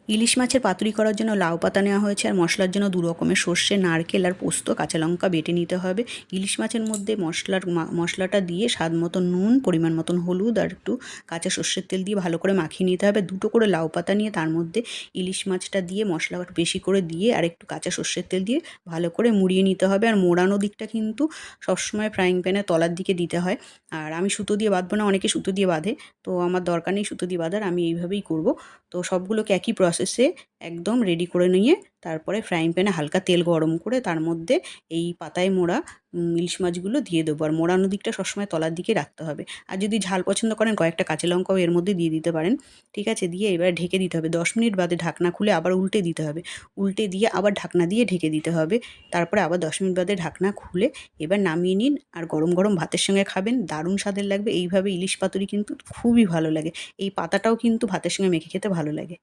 ইলিশ মাছের পাতুরি করার জন্য লাউ পাতা নেওয়া হয়েছে, আর মশলার জন্য দু রকমের সর্ষে, নারকেল আর পোস্ত, কাঁচা লঙ্কা বেটে নিতে হবে। ইলিশ মাছের মধ্যে মশলাটা দিয়ে স্বাদ মতো নুন, পরিমাণ মতন হলুদ আর একটু কাঁচা সর্ষের তেল দিয়ে ভালো করে মাখিয়ে নিতে হবে। দুটো করে লাউ পাতা নিয়ে তার মধ্যে ইলিশ মাছটা দিয়ে মশলা বেশি করে দিয়ে আর একটু কাঁচা সর্ষের তেল দিয়ে ভালো করে মুড়িয়ে নিতে হবে। আর মোড়ানো দিকটা কিন্তু সবসময় ফ্রাইং প্যানে তলার দিকে দিতে হয়। আর আমি সুতো দিয়ে বাঁধবো না, অনেকে সুতো দিয়ে বাঁধে, তো আমার দরকার নেই সুতো দিয়ে বাঁধার, আমি এইভাবেই করব। তো সবগুলোকে একই প্রসেসে একদম রেডি করে নিয়ে তারপরে ফ্রাইং প্যানে হালকা তেল গরম করে তার মধ্যে এই পাতায় মোড়া ইলিশ মাছগুলো দিয়ে দেবো। আর মোড়ানো দিকটা সবসময় তলার দিকে রাখতে হবে। আর যদি ঝাল পছন্দ করেন কয়েকটা কাঁচা লঙ্কাও এর মধ্যে দিয়ে দিতে পারেন। ঠিক আছে, দিয়ে এবার ঢেকে দিতে হবে। 10 মিনিট বাদে ঢাকনা খুলে আবার উল্টে দিতে হবে। উল্টে দিয়ে আবার ঢাকনা দিয়ে ঢেকে দিতে হবে। তারপরে আবার 10 মিনিট বাদে ঢাকনা খুলে এবার নামিয়ে নিন, আর গরম গরম ভাতের সঙ্গে খাবেন, দারুণ স্বাদের লাগবে। এইভাবে ইলিশ পাতুরি কিন্তু খুবই ভালো লাগে। এই পাতাটাও কিন্তু ভাতের সঙ্গে মেখে খেতে ভালো লাগে।